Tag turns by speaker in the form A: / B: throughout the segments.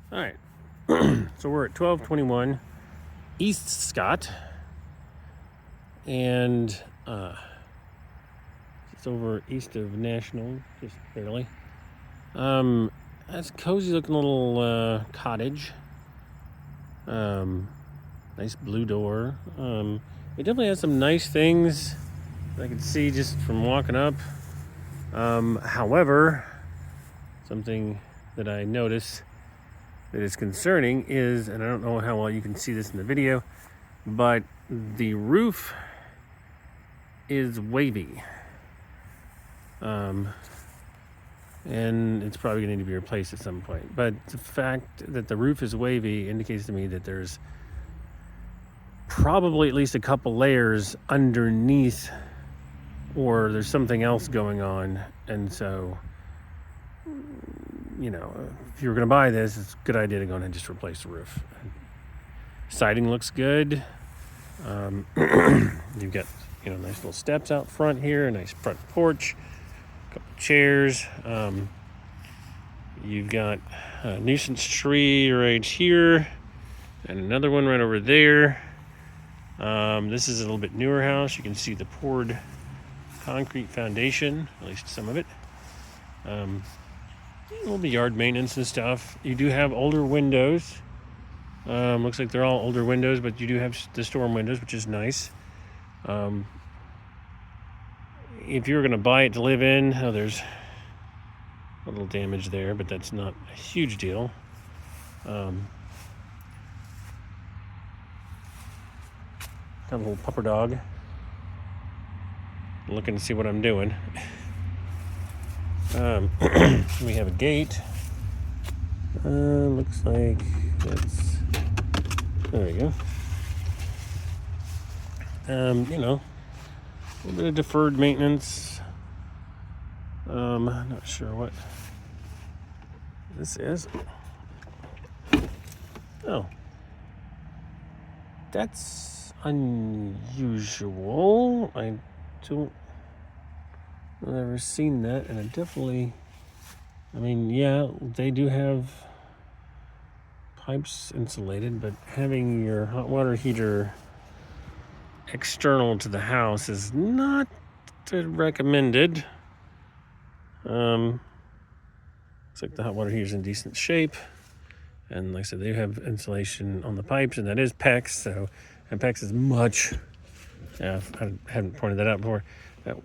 A: All right. So we're at 1221 East Scott, and it's over east of National, just barely. That's a cozy looking little cottage. Nice blue door. It definitely has some nice things that I can see just from walking up. However, something that I notice that is concerning is, and I don't know how well you can see this in the video, but the roof is wavy. And it's probably going to need to be replaced at some point. But the fact that the roof is wavy indicates to me that there's probably at least a couple layers underneath, or there's something else going on. And so, you know, if you were going to buy this, it's a good idea to go ahead and just replace the roof. Siding looks good. You've got, nice little steps out front here, a nice front porch, a couple chairs. You've got a nuisance tree right here and another one right over there. This is a little bit newer house. You can see the poured concrete foundation, at least some of it. A little bit yard maintenance and stuff. You do have older windows. Looks like they're all older windows, but you do have the storm windows, which is nice. If you were going to buy it to live in, there's a little damage there, but that's not a huge deal. Got a little pupper dog looking to see what I'm doing. We have a gate. Looks like that's, there we go. A little bit of deferred maintenance. Not sure what this is. Oh, that's unusual. I've never seen that, and they do have pipes insulated, but having your hot water heater external to the house is not recommended. Looks like the hot water heater is in decent shape, and like I said, they have insulation on the pipes, and that is PEX. And PEX is much. I haven't pointed that out before. There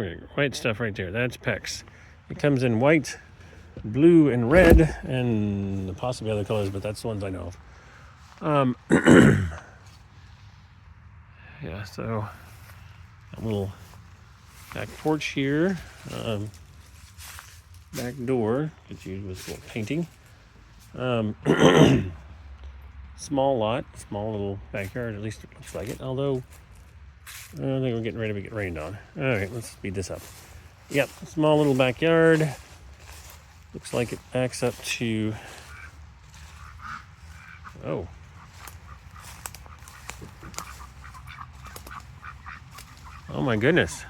A: we go. White stuff right there. That's PEX. It comes in white, blue, and red, and possibly other colors, but that's the ones I know of. Yeah, so a little back porch here, back door, could use with a little painting. Small lot, small little backyard, at least it looks like it, although I think we're getting ready to get rained on. All right, let's speed this up. Yep, small little backyard. Looks like it backs up to, oh. Oh my goodness.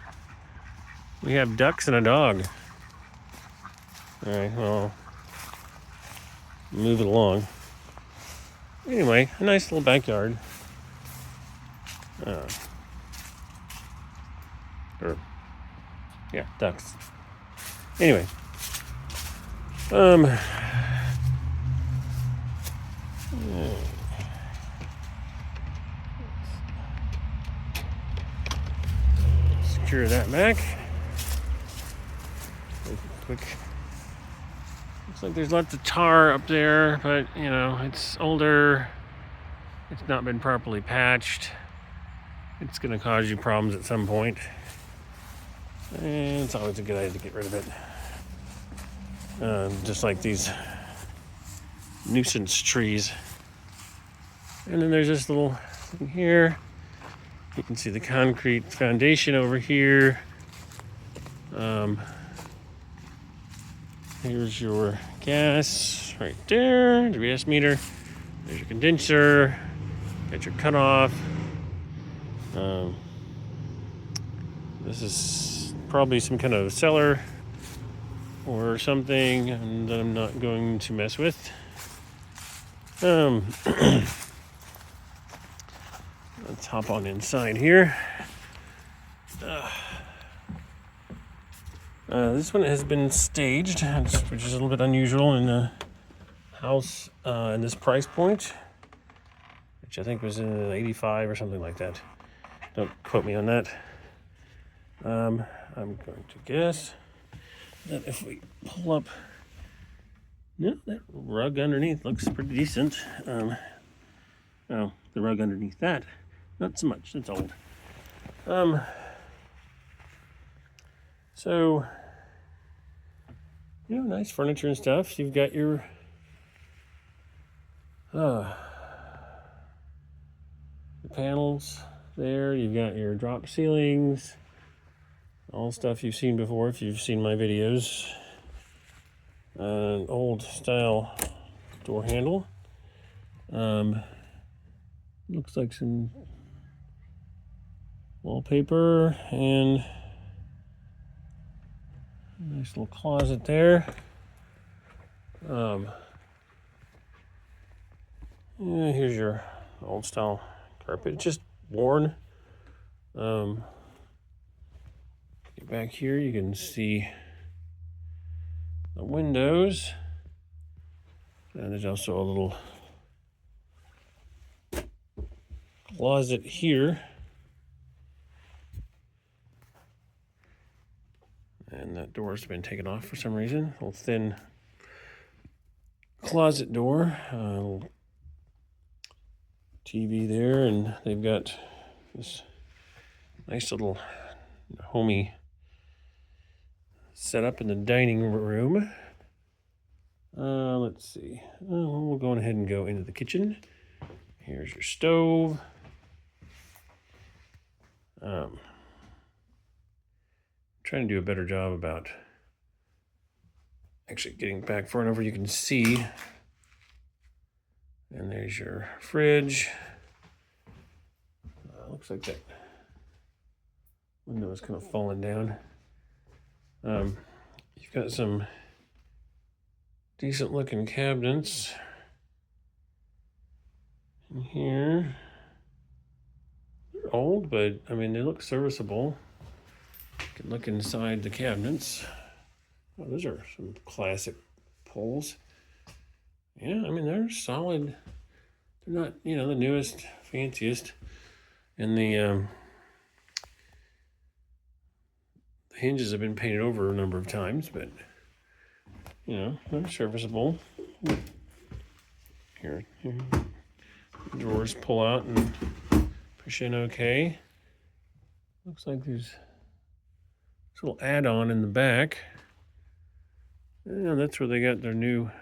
A: We have ducks and a dog. All right, well, move it along. Anyway, a nice little backyard. Ducks. Anyway, secure that back. Quick. Looks like there's lots of tar up there, but it's older. It's not been properly patched. It's going to cause you problems at some point. And it's always a good idea to get rid of it. Just like these nuisance trees. And then there's this little thing here. You can see the concrete foundation over here. Here's your gas right there, the gas meter. There's your condenser. Got your cutoff. This is probably some kind of cellar or something, and that I'm not going to mess with. Let's hop on inside here. This one has been staged, which is a little bit unusual in a house in this price point, which I think was in 85 or something like that. Don't quote me on that. I'm going to guess that if we pull up, no, that rug underneath looks pretty decent. Oh, the rug underneath that, not so much. It's old. So, nice furniture and stuff. You've got your the panels there. You've got your drop ceilings, all stuff you've seen before if you've seen my videos. An old style door handle. Looks like some wallpaper and a nice little closet there. Here's your old style carpet. It's just worn. Get back here, you can see the windows. And there's also a little closet here. And that door's been taken off for some reason. A little thin closet door. Little TV there, and they've got this nice little homey setup in the dining room. Let's see. We'll go ahead and go into the kitchen. Here's your stove. Trying to do a better job about actually getting back far enough where you can see. And there's your fridge. Looks like that window is kind of falling down. You've got some decent looking cabinets in here. They're old, but I mean, they look serviceable. You can look inside the cabinets. Oh, those are some classic pulls. Yeah, I mean, they're solid. They're not, the newest, fanciest. And the hinges have been painted over a number of times, but, they're serviceable. Here. Drawers pull out and push in okay. Looks like there's this little add-on in the back. Yeah, that's where they got their newer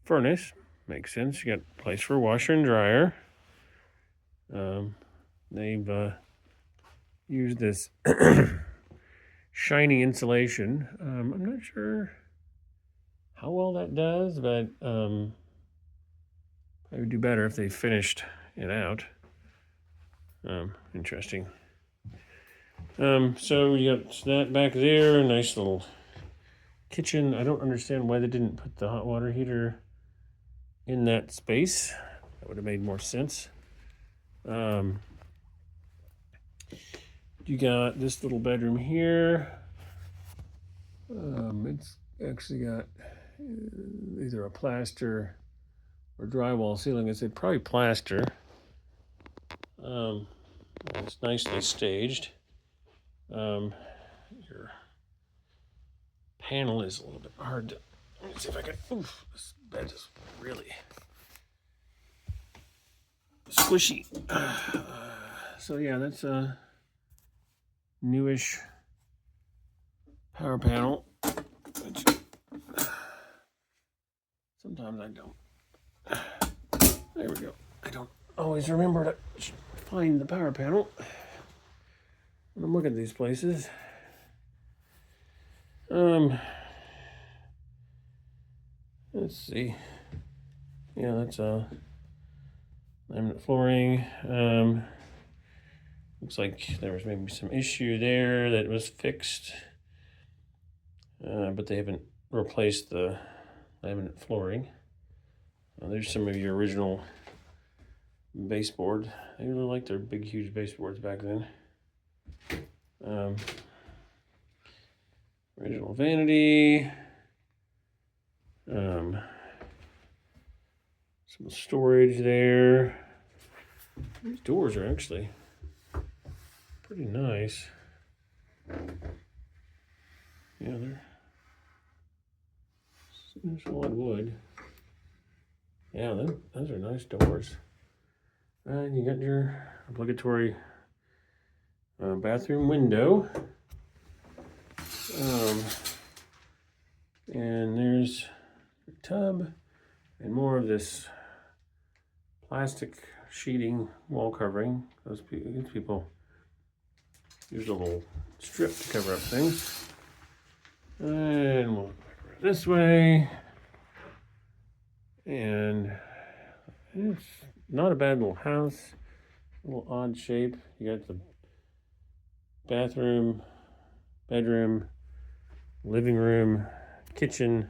A: furnace. Makes sense. You got a place for a washer and dryer. They've used this shiny insulation. I'm not sure how well that does, but I would do better if they finished it out. Interesting. So you got that back there, a nice little kitchen. I don't understand why they didn't put the hot water heater in that space. That would have made more sense. You got this little bedroom here. It's actually got either a plaster or drywall ceiling. I said probably plaster. It's nicely staged. Your panel is a little bit hard to. Let me see if I can. Oof, this bed is really squishy. So yeah, that's a newish power panel. Which sometimes I don't. There we go. I don't always remember to find the power panel when I'm looking at these places. Let's see. Yeah, that's laminate flooring. Looks like there was maybe some issue there that was fixed. but they haven't replaced the laminate flooring. There's some of your original baseboard. I really liked their big, huge baseboards back then. Original vanity. Some storage there. These doors are actually pretty nice. Yeah, they're solid wood. Yeah, those are nice doors. And you got your obligatory bathroom window. And there's your tub and more of this plastic sheeting wall covering. These people use a little strip to cover up things. And we'll go this way. And it's not a bad little house. A little odd shape. You got the bathroom, bedroom, living room, kitchen,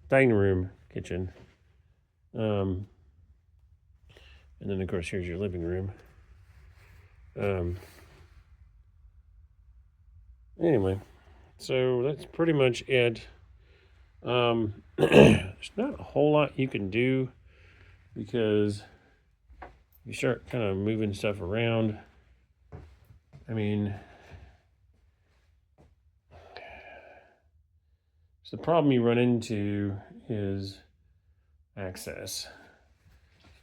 A: dining room, kitchen. And then of course here's your living room. Anyway, so that's pretty much it. There's not a whole lot you can do because you start kind of moving stuff around. I mean, so the problem you run into is access.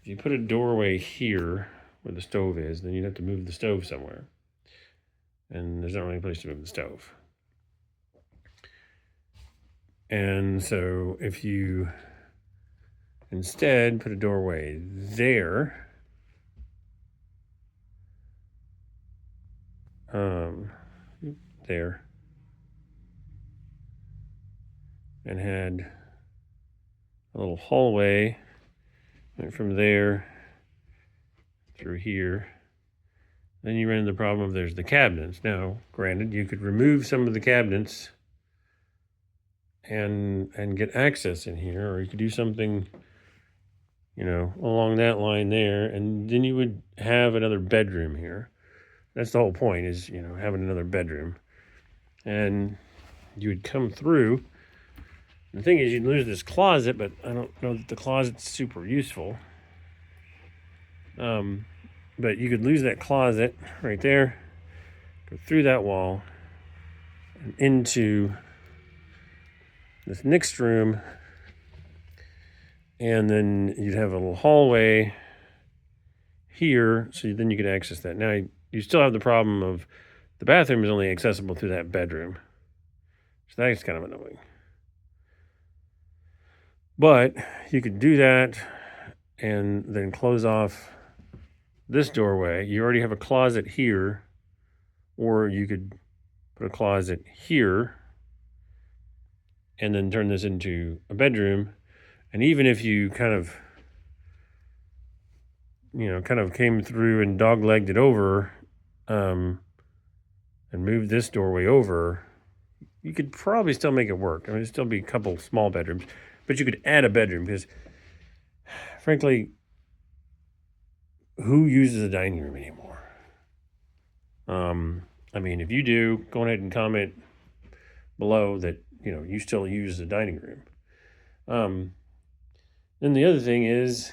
A: If you put a doorway here where the stove is, then you'd have to move the stove somewhere. And there's not really a place to move the stove. And so if you instead put a doorway there, there, and had a little hallway went from there through here, then you run into the problem of there's the cabinets. Now, granted, you could remove some of the cabinets and get access in here, or you could do something, along that line there, and then you would have another bedroom here. That's the whole point, is, having another bedroom. And you would come through. The thing is, you'd lose this closet, but I don't know that the closet's super useful. But you could lose that closet right there, go through that wall, and into this next room, and then you'd have a little hallway here, so then you could access that. Now, you still have the problem of the bathroom is only accessible through that bedroom. So that's kind of annoying. But you could do that and then close off this doorway. You already have a closet here, or you could put a closet here and then turn this into a bedroom. And even if you kind of came through and dog-legged it over, and moved this doorway over, you could probably still make it work. I mean, it'd still be a couple small bedrooms, but you could add a bedroom because, frankly, who uses a dining room anymore? I mean, if you do, go ahead and comment below that, you still use the dining room. Then the other thing is,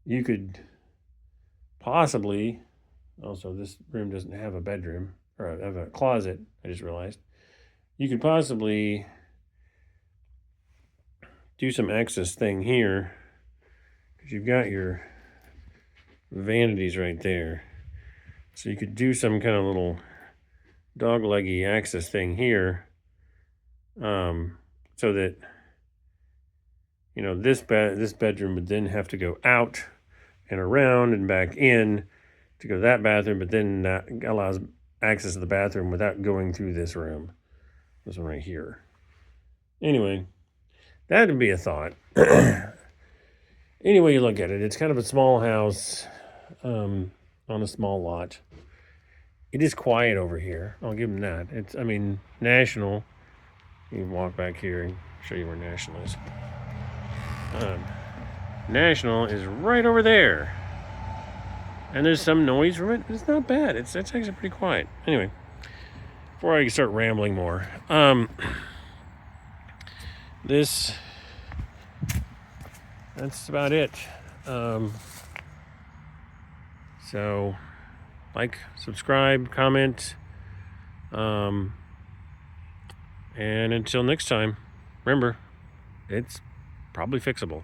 A: you could possibly, also this room doesn't have a bedroom, or have a closet, I just realized. You could possibly do some access thing here, because you've got your vanities right there. So you could do some kind of little dog-leggy access thing here, so that, this bedroom would then have to go out and around and back in to go to that bathroom, but then that allows access to the bathroom without going through this room. This one right here. Anyway, that would be a thought. Any way you look at it, it's kind of a small house on a small lot. it is quiet over here. I'll give them that. It's, I mean, National. You can walk back here and show you where National is. National is right over there. And there's some noise from it. It's not bad. It's actually pretty quiet. Anyway, before I start rambling more, that's about it. So, like, subscribe, comment, and until next time, remember, it's probably fixable.